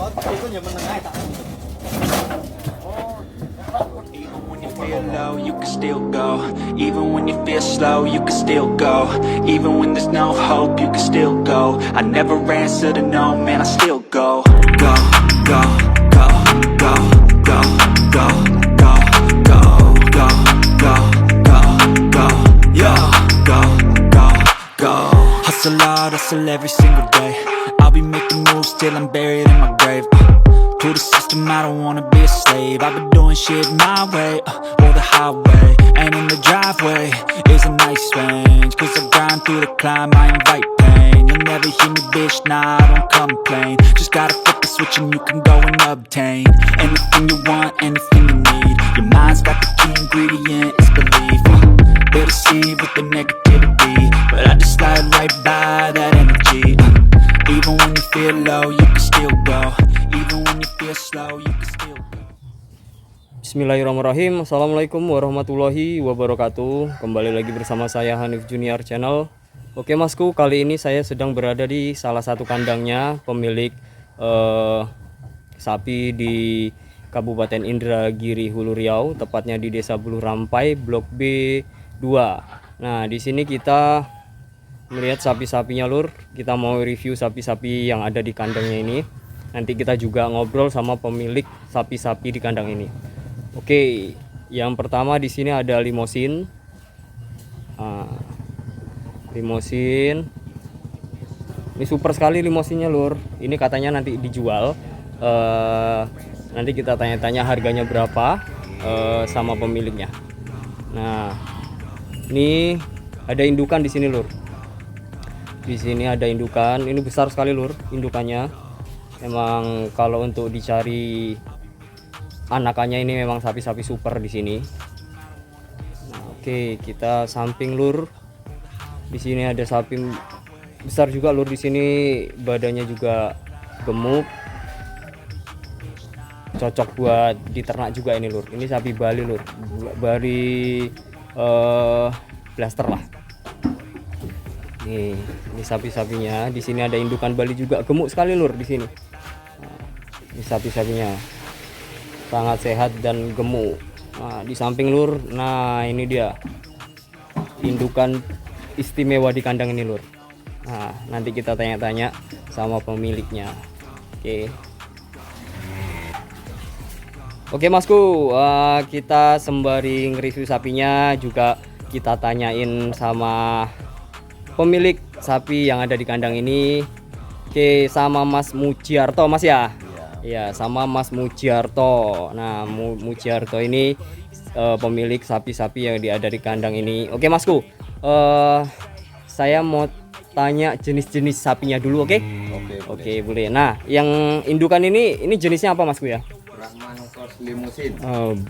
Feel low, you can still go. Even when you feel slow, you can still go. Even when there's no hope, you can still go. I never answer to no, man, I still go. Go, go, go, go, go, go, go, go, go, go, go, go, yo, go, go, go. Hustle hard, hustle every single day. I'll be making moves till I'm buried in my grave. To the system, I don't wanna be a slave. I've been doing shit my way, or the highway. And in the driveway is a nice range. Cause I grind through the climb, I invite pain. You'll never hear me, bitch, nah, I don't complain. Just gotta flip the switch and you can go and obtain anything you want, anything you need. Your mind's got the key ingredient, it's belief. They'll deceive with the negativity, but I just slide right by that energy. Even when you feel low, you can still go. Even when you feel slow, you can still go. Bismillahirrahmanirrahim. Assalamualaikum warahmatullahi wabarakatuh. Kembali lagi bersama saya Hanif Junior Channel. Oke masku, kali ini saya sedang berada di salah satu kandangnya pemilik sapi di Kabupaten Indragiri Hulu Riau, tepatnya di Desa Buluh Rampai, Blok B2. Nah, di sini kita melihat sapi-sapinya, Lur. Kita mau review sapi-sapi yang ada di kandangnya ini. Nanti kita juga ngobrol sama pemilik sapi-sapi di kandang ini. Oke, yang pertama di sini ada limosin. Limosin. Ini super sekali limosinnya, Lur. Ini katanya nanti dijual. Nanti kita tanya-tanya harganya berapa sama pemiliknya. Nah, ini ada indukan di sini, Lur. Di sini ada indukan. Ini besar sekali, Lur, indukannya. Emang kalau untuk dicari anakannya ini memang sapi-sapi super di sini. Nah, oke, kita samping, Lur. Di sini ada sapi besar juga, Lur. Di sini badannya juga gemuk. Cocok buat diternak juga ini, Lur. Ini sapi Bali, Lur. Bali blaster lah. Ini sapi-sapinya. Di sini ada indukan Bali juga, gemuk sekali, Lur, di sini. Nah, ini sapi-sapinya sangat sehat dan gemuk. Nah, di samping, Lur. Nah, ini dia indukan istimewa di kandang ini, Lur. Nah, nanti kita tanya-tanya sama pemiliknya. Oke masku, kita sembari nge-review sapinya juga kita tanyain sama pemilik sapi yang ada di kandang ini. Oke, sama Mas Mujiarto, Mas ya? Iya, sama Mas Mujiarto. Nah, Mujiarto ini pemilik sapi-sapi yang ada di kandang ini. Oke, Masku. Saya mau tanya jenis-jenis sapinya dulu, oke? Oke, boleh. Nah, yang indukan ini jenisnya apa, Masku ya? Brahman Cross Limousine.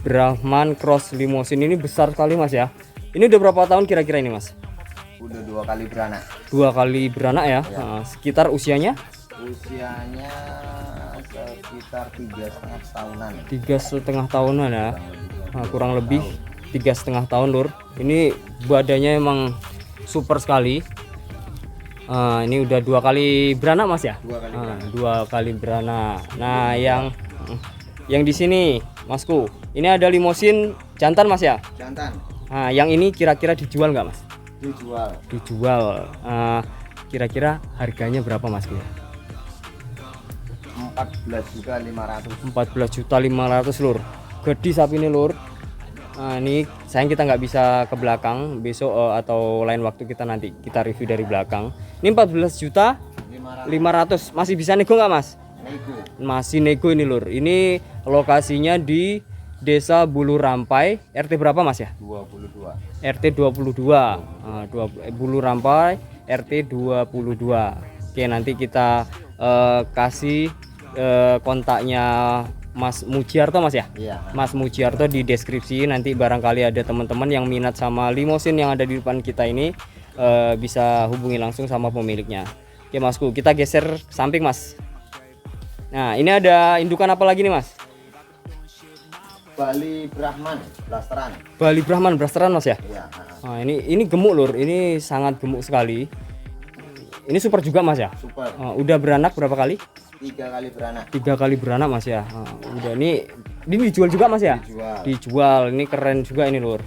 Brahman Cross Limousine ini besar sekali, Mas ya. Ini udah berapa tahun kira-kira ini, Mas? Udah 2 kali beranak. 2 kali beranak ya. Sekitar usianya? Usianya sekitar 3,5 tahunan. 3,5 tahunan ya. Kurang lebih 3,5 tahun, Lur. Ini badannya emang super sekali. Ini udah 2 kali beranak, Mas ya? 2 kali beranak. 2 kali beranak. Nah, yang di sini, Masku, ini ada limosin jantan, Mas ya? Jantan. Nah, yang ini kira-kira dijual nggak, Mas? Dijual. Kira-kira harganya berapa, Mas? 14.500. 14.500, Lur. Gede sapi ini, Lur. Nah, ini sayang kita nggak bisa ke belakang. Besok atau lain waktu kita review dari belakang. Ini 14.500. Masih bisa nego nggak, Mas? Nego. Masih nego ini, Lur. Ini lokasinya di Desa Buluh Rampai, RT berapa, Mas ya? 22. RT 22. Buluh Rampai, RT 22. Oke, nanti kita kasih kontaknya Mas Mujiarto, Mas ya? Iya. Mas Mujiarto di deskripsi. Nanti barangkali ada teman-teman yang minat sama limosin yang ada di depan kita ini, bisa hubungi langsung sama pemiliknya. Oke, Masku, kita geser samping, Mas. Nah, ini ada indukan apa lagi nih, Mas? Bali Brahman blasteran. Bali Brahman blasteran, Mas ya? Iya. Nah, ini gemuk, Lur. Ini sangat gemuk sekali. Ini super juga, Mas ya? Super. Udah beranak berapa kali? 3 kali beranak. 3 kali beranak mas ya. Udah ini dijual juga mas ya? Dijual. Ini keren juga ini lur.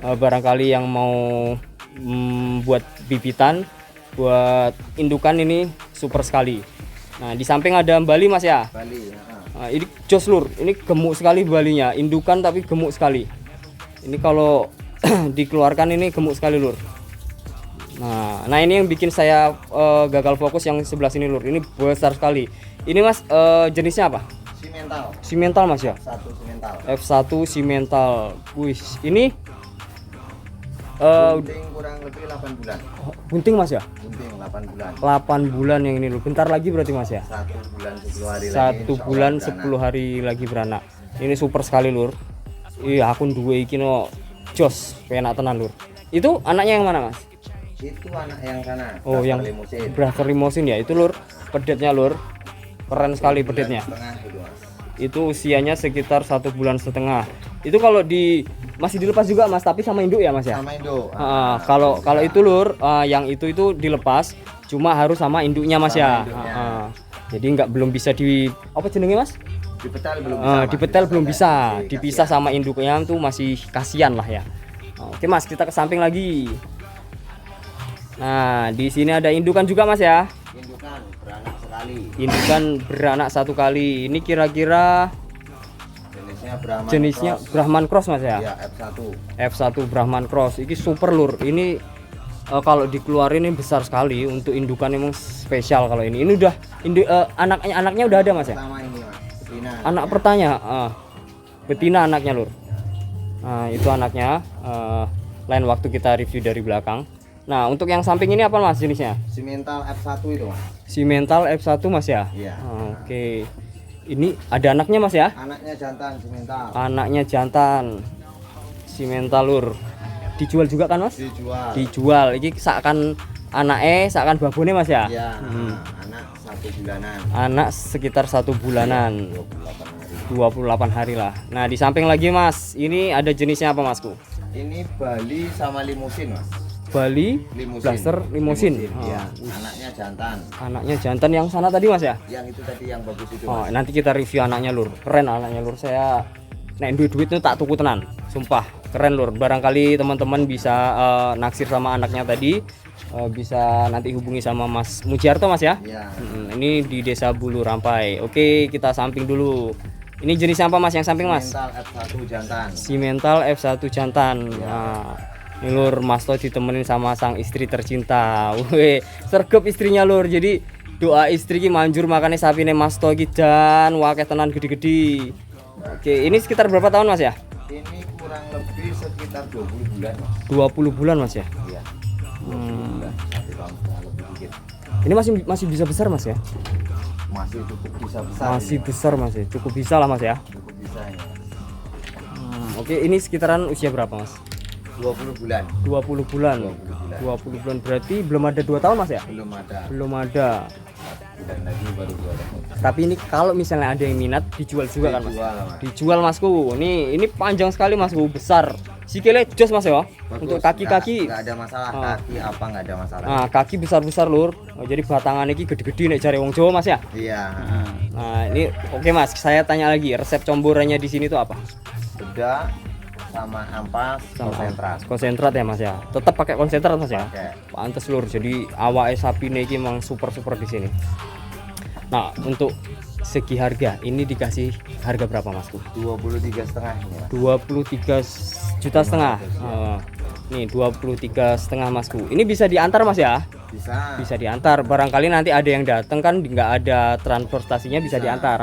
Barangkali yang mau buat bibitan, buat indukan ini super sekali. Nah di samping ada Bali mas ya? Bali. Nah, ini jos lur, ini gemuk sekali balinya, indukan tapi gemuk sekali. Ini kalau dikeluarkan ini gemuk sekali lur. Nah ini yang bikin saya gagal fokus yang sebelah sini lur. Ini besar sekali. Ini mas jenisnya apa? Simental. Simental mas ya? F1 simental. F1 simental. Wih, ini Bunting kurang lebih 8 bulan. bunting mas ya? Bunting 8 bulan. 8 bulan yang ini lur. Bentar lagi berarti mas ya? 1 bulan 10 hari lagi. 1 bulan 10 hari lagi beranak. Ini super sekali lur. Iya akun dua iki no jos penak tenan lur. Itu anaknya yang mana mas? Itu anak yang sana. Oh Blaster yang limusin. Blaster limusin ya itu lur. Pedetnya lur. Keren sekali pedetnya. Setengah itu mas. Itu usianya sekitar 1,5 bulan. Itu kalau masih dilepas juga mas, tapi sama induk ya mas ya? Sama induk. Kalau itu lur, yang itu dilepas, cuma harus sama induknya mas Sama ya. induknya. Jadi belum bisa apa jenenge mas? Dipetel belum bisa. Mas. Dipetel belum bisa, Masih dipisah kasihan. sama induknya tuh masih kasihan lah ya. Oke mas, kita ke samping lagi. Nah di sini ada indukan juga mas ya. Indukan beranak sekali. Indukan beranak 1 kali. Ini kira-kira jenisnya Brahman Cross mas ya? Iya, F1. F1 Brahman Cross. Ini super lur. Ini kalau dikeluarin ini besar sekali. Untuk indukan emang spesial kalau ini. Ini udah anaknya udah ada mas ya? Pertama ini mas. Betina. Anak pertanya, betina anaknya lur. Nah itu anaknya. Lain waktu kita review dari belakang. Nah untuk yang samping ini apa mas jenisnya? Simental F1 itu mas. Simental F1 mas ya? Iya. Oke. Ini ada anaknya mas ya? Anaknya jantan simental. Anaknya jantan simental lur. Dijual juga kan mas? Dijual. Dijual. Ini seakan seakan babone mas ya? Iya. Anak 1 bulanan. Anak sekitar 1 bulanan. 28 hari lah. Nah di samping lagi mas, ini ada jenisnya apa masku? Ini Bali sama limusin mas. Bali Limusin. Blaster limusin. Iya. Anaknya jantan. Anaknya jantan yang sana tadi mas ya? Yang itu tadi yang bagus itu Oh, mas. nanti kita review anaknya lur. Keren anaknya lur. Saya duit itu tak tuku tenan. Sumpah, keren lur. Barangkali teman-teman bisa naksir sama anaknya tadi. Bisa nanti hubungi sama Mas Mujiarto mas ya? Iya. Ini di Desa Bulu Rampai. Oke, kita samping dulu. Ini jenis apa mas yang samping mas? Simental F1 jantan. Simental F1 jantan. Nah, ini lur Mas To ditemenin sama sang istri tercinta. Wih, sergep istrinya lur. Jadi doa istri ki manjur makanya sapine Mas To ki jan wakeh tenan gede-gede. Oke, ini sekitar berapa tahun mas ya? Ini kurang lebih sekitar 20 bulan mas. 20 bulan mas ya? Iya. 20 bulan. 1 tahun setengah lebih dikit. Ini masih bisa besar mas ya? Masih cukup bisa besar. Masih ini, besar mas ya? Cukup bisa lah mas ya? cukup bisa ini. Oke, ini sekitaran usia berapa mas? 20 bulan. 20 bulan. 20 bulan berarti belum ada 2 tahun mas ya? Belum ada. Belum ada. Bulan lagi baru 2 tahun. Tapi ini kalau misalnya ada yang minat dijual juga kan mas? Dijual, Mas. Dijual masku. Ini panjang sekali masku, besar. Sikile jos mas ya. Untuk kaki-kaki. Nggak ada masalah. Kaki apa nggak ada masalah. Nah, kaki besar-besar lur. Jadi batangan ini gede-gede nek cari wong Jawa mas ya. Iya. Nah, ini oke mas, saya tanya lagi, resep comborannya di sini tuh apa? Bedak sama ampas konsentrat. Konsentrat ya mas ya. Tetap pakai konsentrat mas ya. Pakai. Pantes lur. Jadi awake sapine iki emang super di sini. Nah, untuk segi harga ini dikasih harga berapa masku? 23,5 ini mas. 23,5 juta. Nih 23,5 masku. Ini bisa diantar mas ya? Bisa. Bisa diantar. Barangkali nanti ada yang datang kan nggak ada transportasinya bisa diantar.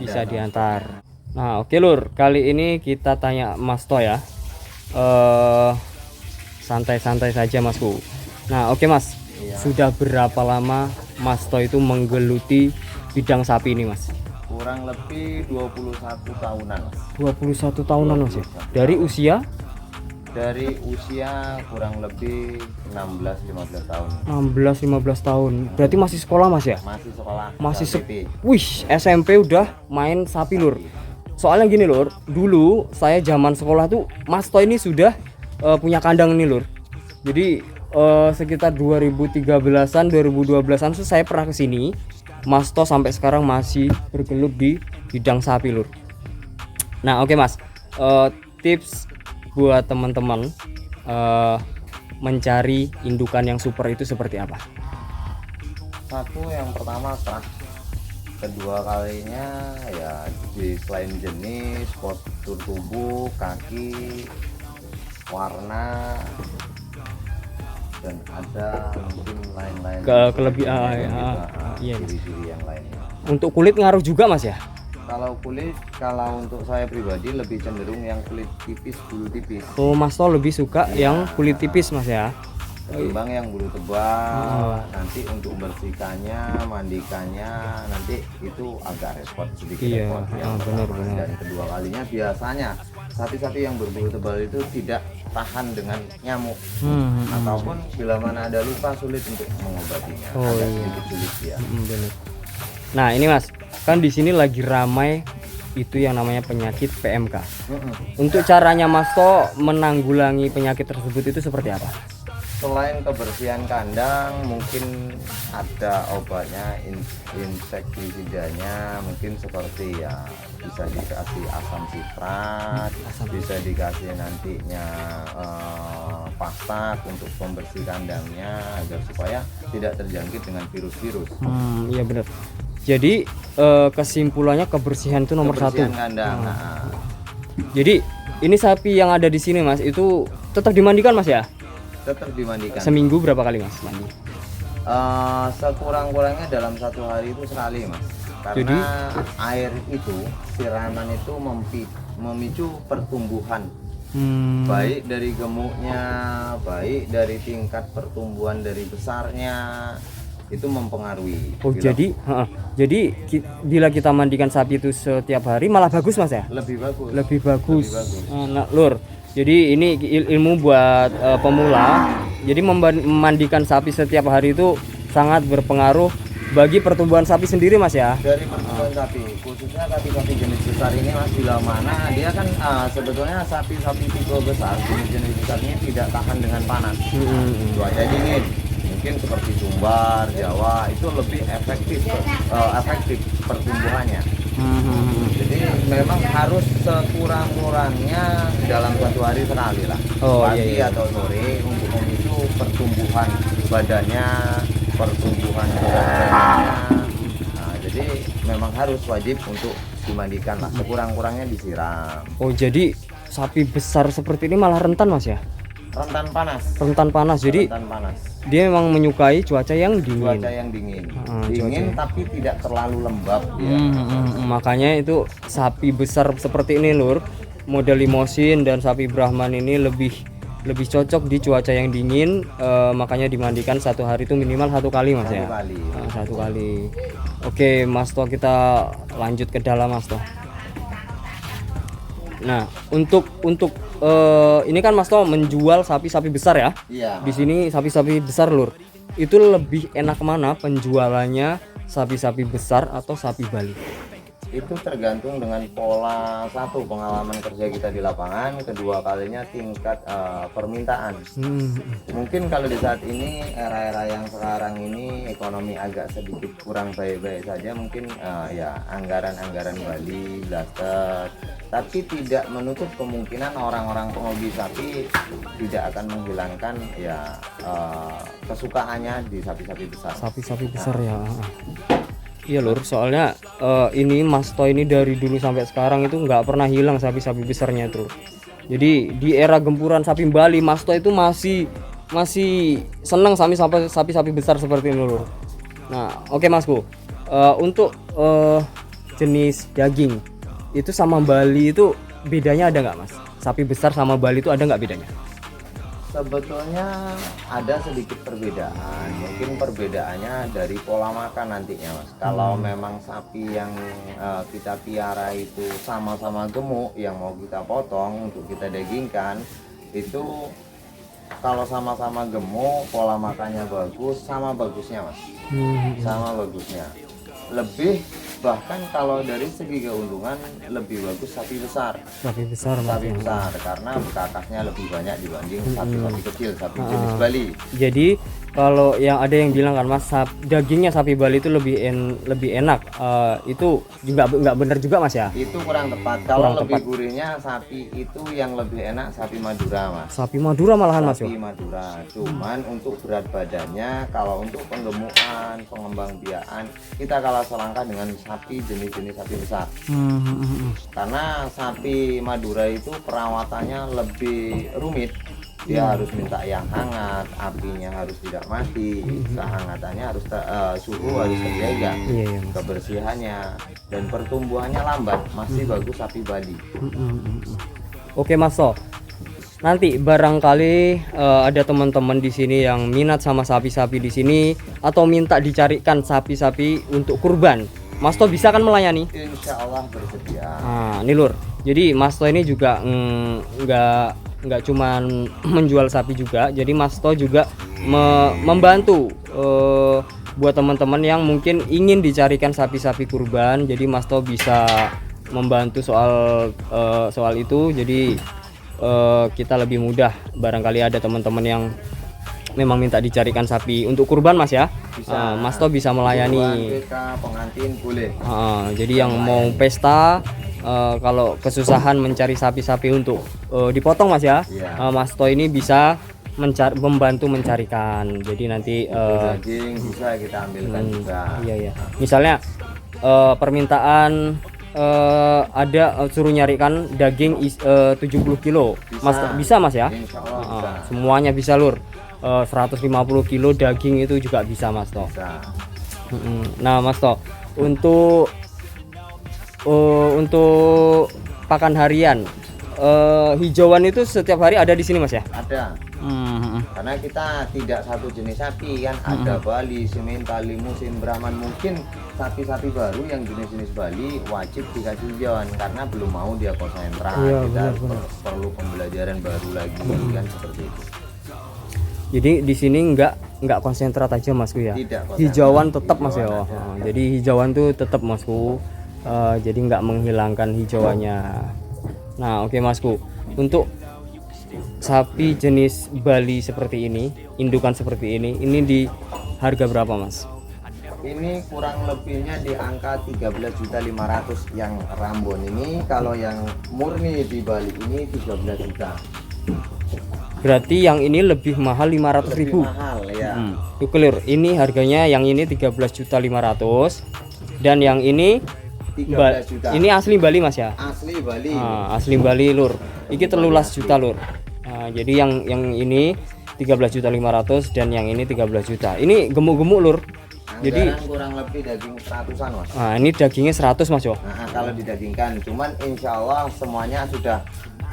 Bisa diantar. Nah oke lur, kali ini kita tanya Mas To ya. Santai-santai saja masku. Nah oke mas, sudah berapa lama Mas To itu menggeluti bidang sapi ini mas? Kurang lebih 21 tahunan mas. 21 tahunan mas ya? Dari usia? Dari usia kurang lebih 16-15 tahun. 16-15 tahun. Berarti masih sekolah mas ya? Masih sekolah. Masih SMP. Wih, SMP udah main sapi lur. Soalnya gini lur, dulu saya zaman sekolah tuh Mas To ini sudah punya kandang nih lur. Jadi sekitar 2013-an 2012-an tuh saya pernah kesini. Mas To sampai sekarang masih bergelut di bidang sapi lur. Nah oke Mas, tips buat teman-teman mencari indukan yang super itu seperti apa? Satu, yang pertama trust. Kedua kalinya ya di selain jenis, postur tubuh, kaki, warna, dan ada mungkin lain-lain iya. ciri-ciri yang lainnya. Untuk kulit ngaruh juga Mas ya? Kalau kulit, kalau untuk saya pribadi lebih cenderung yang kulit tipis, bulu tipis. Oh Mas To lebih suka yang kulit tipis Mas ya? Ketimbang yang bulu tebal. Nanti untuk bersihkannya, mandikannya nanti itu agak repot sedikit. Iya, repot yang benar, pertama. benar. Dan kedua kalinya biasanya sapi-sapi yang berbulu tebal itu tidak tahan dengan nyamuk, ataupun bila mana ada luka sulit untuk mengobatinya. Oh, Agak iya. sedikit sulit ya. Bener. Nah ini Mas, kan di sini lagi ramai itu yang namanya penyakit PMK. Untuk caranya Mas To menanggulangi penyakit tersebut itu seperti apa? Selain kebersihan kandang, mungkin ada obatnya, insektisidanya, mungkin seperti ya bisa dikasih asam sitrat, bisa dikasih nantinya pasta untuk pembersih kandangnya agar supaya tidak terjangkit dengan virus-virus. Iya benar. Jadi kesimpulannya kebersihan itu nomor Kebersihan satu. kandang. Nah, Jadi ini sapi yang ada di sini Mas itu tetap dimandikan Mas ya? tetap dimandikan. Seminggu berapa kali Mas mandi? Sekurang-kurangnya dalam satu hari itu sekali Mas, karena Jadi air itu, siraman itu memicu pertumbuhan, baik dari gemuknya, baik dari tingkat pertumbuhan dari besarnya, itu mempengaruhi. Oh jadi bila kita mandikan sapi itu setiap hari malah bagus Mas ya? Lebih bagus. Lebih bagus. Lebih bagus. Nah, lur. Jadi ini ilmu buat pemula. Jadi memandikan sapi setiap hari itu sangat berpengaruh bagi pertumbuhan sapi sendiri Mas ya. Dari pertumbuhan sapi, khususnya sapi-sapi jenis besar ini Mas, bila mana dia kan sebetulnya sapi-sapi tipe besar, jenis besar ini tidak tahan dengan panas. Cuaca dingin, mungkin seperti Sumbar, Jawa itu lebih efektif pertumbuhannya. Jadi memang harus sekurang-kurangnya dalam satu hari sekali lah, pagi atau sore, untuk memicu pertumbuhan badannya, pertumbuhan badannya. Nah, jadi memang harus wajib untuk dimandikan lah, sekurang-kurangnya disiram. Oh jadi sapi besar seperti ini malah rentan Mas ya? Rentan panas. Rentan panas. Jadi Rentan panas. dia memang menyukai cuaca yang dingin. Cuaca yang dingin. Dingin tapi tidak terlalu lembab ya. Makanya itu sapi besar seperti ini lur, model limosin dan sapi Brahman ini lebih cocok di cuaca yang dingin. Makanya dimandikan satu hari itu minimal satu kali Mas ya. Satu kali. Oke Mas To, kita lanjut ke dalam Mas To. Nah untuk ini kan Mas To menjual sapi-sapi besar ya. Iya. Di sini sapi-sapi besar lur. Itu lebih enak mana penjualannya, sapi-sapi besar atau sapi Bali? Itu tergantung dengan pola, satu, pengalaman kerja kita di lapangan, kedua kalinya tingkat permintaan. Mungkin kalau di saat ini, era-era yang sekarang ini ekonomi agak sedikit kurang baik-baik saja, mungkin ya anggaran-anggaran Bali, blaster, tapi tidak menutup kemungkinan orang-orang penghobi sapi tidak akan menghilangkan ya kesukaannya di sapi-sapi besar. Sapi-sapi besar ya. Iya lur, soalnya ini Mas To ini dari dulu sampai sekarang itu nggak pernah hilang sapi-sapi besarnya tuh. Jadi di era gempuran sapi Bali, Mas To itu masih senang sapi-sapi besar seperti ini lur. Nah, oke Masku. Untuk jenis daging itu sama Bali itu bedanya ada nggak Mas? Sapi besar sama Bali itu ada nggak bedanya? Sebetulnya ada sedikit perbedaan, mungkin perbedaannya dari pola makan nantinya Mas. Kalau memang sapi yang kita piara itu sama-sama gemuk, yang mau kita potong untuk kita dagingkan, itu kalau sama-sama gemuk, pola makannya bagus, sama bagusnya Mas. Sama bagusnya. Lebih, bahkan kalau dari segi keuntungan lebih bagus sapi besar. Sapi besar Mas. Sapi besar karena bekakasnya lebih banyak dibanding sapi-sapi kecil, sapi jenis Bali. Jadi kalau yang ada yang bilang kan Mas, dagingnya sapi Bali itu lebih enak. Itu juga nggak benar juga Mas ya? Itu kurang tepat. Kalau Kurang lebih tepat. gurihnya sapi itu yang lebih enak sapi Madura, Mas. Sapi Madura malahan Mas Sapi yo. Madura. Cuman untuk berat badannya, kalau untuk penggemukan, pengembangbiakan, kita kalah selangkah dengan sapi jenis-jenis sapi besar. Karena sapi Madura itu perawatannya lebih rumit. Dia harus minta yang hangat, apinya harus tidak mati, kehangatannya harus suhu harus terjaga, Iya, iya, Mas. kebersihannya dan pertumbuhannya lambat. Masih bagus sapi Bali. Oke Mas So. Nanti barangkali ada teman-teman di sini yang minat sama sapi-sapi di sini atau minta dicarikan sapi-sapi untuk kurban. Mas To bisa kan melayani? Insya Allah bersedia. Nah, ini Lur. Jadi Mas To ini juga nggak cuman menjual sapi juga. Jadi Mas To juga membantu buat teman-teman yang mungkin ingin dicarikan sapi-sapi kurban. Jadi Mas To bisa membantu soal itu. Jadi kita lebih mudah. Barangkali ada teman-teman yang memang minta dicarikan sapi untuk kurban Mas ya. Bisa. Mas To bisa melayani. Kita pengantin boleh. Jadi yang mau pesta kalau kesusahan mencari sapi-sapi untuk dipotong Mas ya, Iya. Mas To ini bisa membantu mencarikan. Jadi nanti Daging bisa kita ambilkan juga. iya ya. Misalnya permintaan ada suruh nyarikan daging 70 kilo. Mas bisa Mas ya? Insya Allah bisa. Semuanya bisa Lur. 150 kilo daging itu juga bisa Mas To. Bisa. Nah Mas To, untuk pakan harian hijauan itu setiap hari ada di sini Mas ya? Ada. Karena kita tidak satu jenis sapi kan, ada Bali, Simental, Limusin, Brahman. Mungkin sapi-sapi baru yang jenis-jenis Bali wajib dikasih hijauan karena belum mau dia konsentrasi. Iya, Kita benar. perlu pembelajaran baru lagi kan seperti itu. Jadi di sini nggak konsentrat aja Masku ya. Tidak konsentrat. Hijauan tetap Mas ya. Hijauan aja. Jadi hijauan tuh tetap Masku. Jadi nggak menghilangkan hijauannya. Nah oke Masku. Untuk sapi jenis Bali seperti ini, indukan seperti ini di harga berapa Mas? Ini kurang lebihnya di angka 13.500.000 yang Rambon ini. Kalau yang murni di Bali ini 13 juta. Berarti yang ini lebih mahal 500.000. Lebih mahal ya. Itu clear. Ini harganya yang ini 13.500.000 dan yang ini 13 juta. ini asli Bali Mas ya. Asli Bali. Asli Bali Lur. Iki 13 juta Lur. Jadi yang ini 13.500.000 dan yang ini 13 juta. Ini gemuk-gemuk Lur. Jadi Anggaran kurang lebih daging 100-an Mas. ini dagingnya 100 Mas yo. Nah, kalau didagingkan, cuman insya Allah semuanya sudah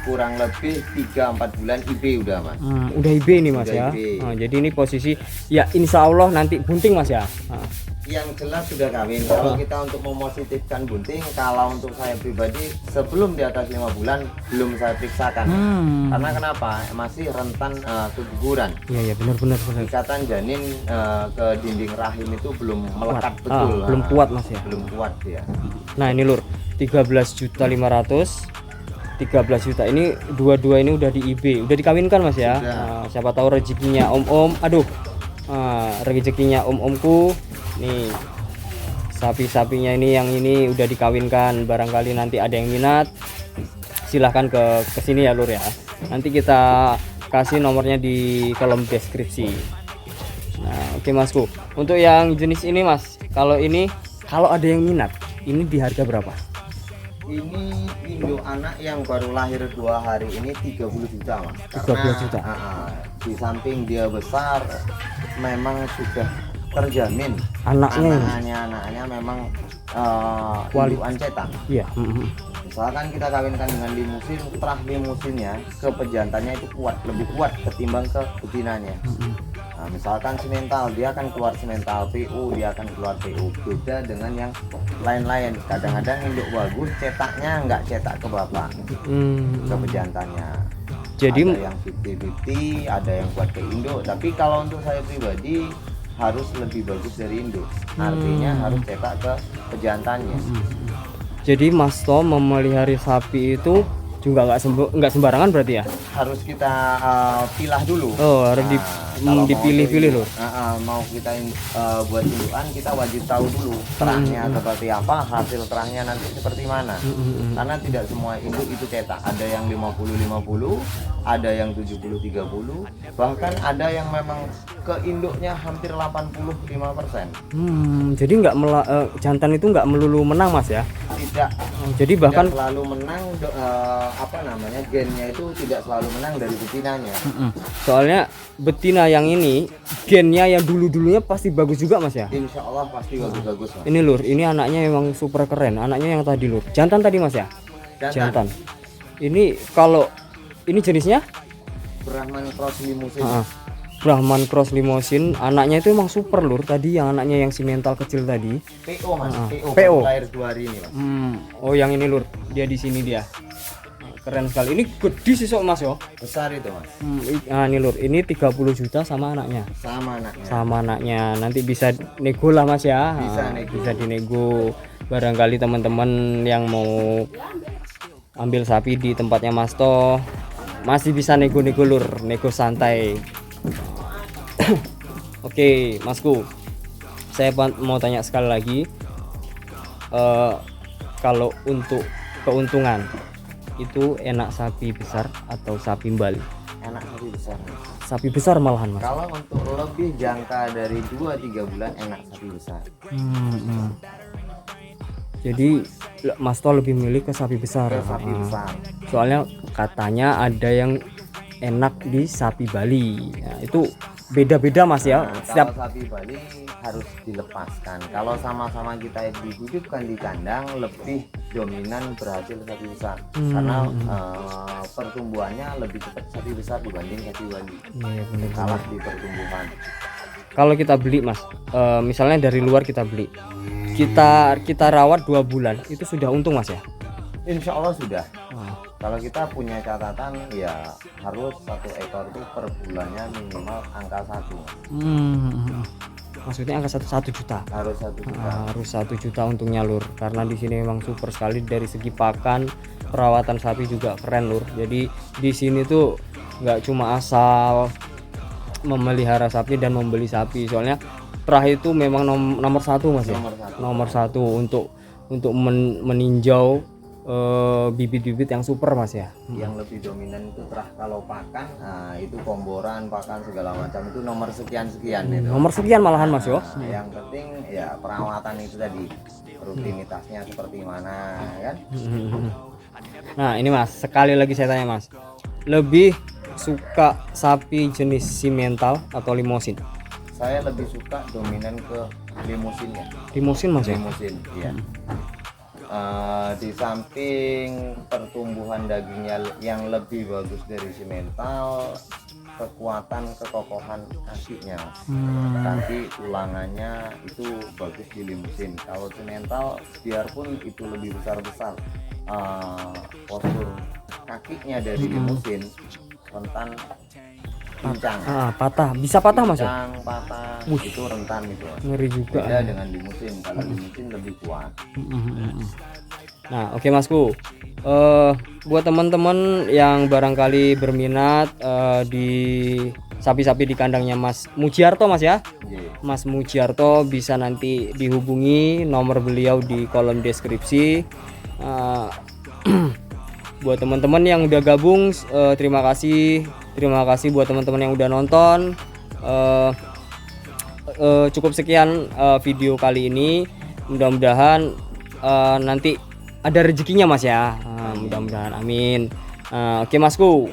kurang lebih 3-4 bulan IB udah Mas. Udah IB ini Mas Udah ya. IB. Jadi ini posisi ya insya Allah nanti bunting Mas ya. Yang jelas sudah kawin. Kalau kita untuk mempositifkan bunting, kalau untuk saya pribadi sebelum di atas 5 bulan belum saya periksakan. Karena kenapa? Masih rentan keguguran. Iya benar. Ikatan janin ke dinding rahim itu belum melekat betul. Belum kuat Mas ya. Belum kuat dia. Nah ini Lur 13.500.000 13 juta ini dua-dua ini udah di IB, udah dikawinkan Mas ya. Siapa tahu rezekinya om-om, rezekinya om-omku nih, sapi-sapinya ini yang ini udah dikawinkan. Barangkali nanti ada yang minat, silahkan ke sini ya Lur ya. Nanti kita kasih nomornya di kolom deskripsi. Nah oke Masku, untuk yang jenis ini Mas, kalau ada yang minat, ini di harga berapa? Ini induk anak yang baru lahir 2 hari ini 30 juta Mas. 30 juta. Di samping dia besar, memang sudah terjamin anaknya memang indukan cetak. Iya. Misalkan kita kawinkan dengan limusin, setelah limusinnya ke pejantannya itu lebih kuat ketimbang ke betinanya. Nah, misalkan simental, dia akan keluar simental, PU dia akan keluar PU. Beda dengan yang lain-lain. Kadang-kadang induk bagus cetaknya nggak cetak ke bapak, ke pejantannya. Jadi ada yang 50-50, ada yang kuat ke induk. Tapi kalau untuk saya pribadi harus lebih bagus dari induk. Artinya harus cetak ke pejantannya. jadi Mas To memelihara sapi itu juga nggak sembarangan berarti ya? Harus kita pilah dulu. Oh, harus Kalau dipilih-pilih loh. mau kita buat indukan, kita wajib tahu dulu terahnya seperti apa, hasil terahnya nanti seperti mana. Karena tidak semua induk itu cetak. Ada yang 50-50, ada yang 70-30, bahkan ada yang memang ke induknya hampir 85%. Jadi nggak jantan itu nggak melulu menang mas ya? Tidak. Jadi bahkan Tidak selalu menang, gennya itu tidak selalu menang dari betinanya. soalnya betina yang ini gennya yang dulunya pasti bagus juga mas ya? Insya Allah pasti bagus-bagus mas. Ini lur, ini anaknya emang super keren. Anaknya yang tadi lur, jantan tadi mas ya? Jantan. Ini kalau ini jenisnya Brahman Cross Limousine. Brahman Cross Limousine, anaknya itu emang super lur. Tadi yang anaknya yang si mental kecil tadi. PO mas, PO. Lahir 2 hari ini mas. Oh yang ini lur, dia di sini dia. Keren sekali. Ini gede sih sok mas yo. Besar itu mas. Ini lur, ini 30 juta sama anaknya. Sama anaknya. Nanti bisa nego lah mas ya. Bisa nego. Bisa dinego. Barangkali teman-teman yang mau ambil sapi di tempatnya Mas To masih bisa nego-nego lur, nego santai. Oke masku, saya mau tanya sekali lagi, kalau untuk keuntungan itu enak sapi besar atau sapi Bali? Enak sapi besar mas. Sapi besar malahan mas. Kalau untuk lebih jangka dari 2-3 bulan enak sapi besar. Jadi Mas To lebih milih ke sapi besar. Sapi besar. Soalnya katanya ada yang enak di sapi Bali. Nah, itu beda-beda mas ya. Kalau sapi Bali harus dilepaskan. Kalau sama-sama kita dihidupkan di kandang, lebih dominan berhasil sapi besar. Karena pertumbuhannya lebih cepat sapi besar dibanding sapi Bali. Iya, bener. Kalah di pertumbuhan. Kalau kita beli mas, misalnya dari luar kita beli, kita rawat 2 bulan, itu sudah untung mas ya? Insya Allah sudah. Kalau kita punya catatan ya harus 1 ekor itu per bulannya minimal angka 1. Maksudnya angka 1 juta. Harus 1 juta. Harus 1 juta untungnya lur, karena di sini memang super sekali dari segi pakan, perawatan sapi juga keren lur. Jadi di sini tuh nggak cuma asal memelihara sapi dan membeli sapi, soalnya terah itu memang nomor 1 mas ya. Nomor 1 untuk meninjau bibit-bibit yang super mas ya. Yang lebih dominan itu terah. Kalau pakan, itu komboran, pakan segala macam itu nomor sekian itu. Nomor sekian malahan mas yo. Yang penting ya perawatan itu tadi, rutinitasnya seperti mana kan. Nah ini mas, sekali lagi saya tanya mas, lebih suka sapi jenis simental atau limosin? Saya lebih suka dominan ke limusinnya. Limosin mas ya? Limusin, iya. Di samping pertumbuhan dagingnya yang lebih bagus dari simental, kekuatan kekokohan kakinya, kaki tulangannya itu bagus di limusin. Kalau simental biarpun itu lebih besar, postur kakinya dari limusin rentan pincang, patah, bisa patah mas ya? pincang, patah, itu rentan gitu. Ngeri juga. Beda dengan limusin. Kalau limusin lebih kuat. Nah oke masku, buat teman-teman yang barangkali berminat di sapi-sapi di kandangnya Mas Mujiarto mas ya. Mas Mujiarto bisa nanti dihubungi, nomor beliau di kolom deskripsi. Buat teman-teman yang udah gabung, terima kasih buat teman-teman yang udah nonton. Cukup sekian video kali ini, mudah-mudahan nanti ada rezekinya mas ya. Mudah-mudahan amin. Oke masku,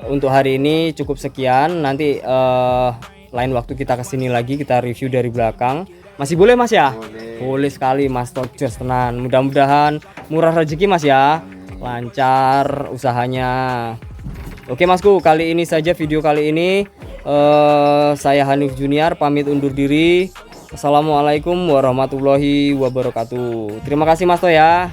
untuk hari ini cukup sekian. Nanti lain waktu kita kesini lagi, kita review dari belakang. Masih boleh mas ya? Boleh sekali mas Tojos tenan. Mudah-mudahan murah rezeki mas ya, lancar usahanya. Oke masku, kali ini saja video kali ini. Saya Hanif Junior pamit undur diri. Assalamualaikum warahmatullahi wabarakatuh. Terima kasih mas To ya.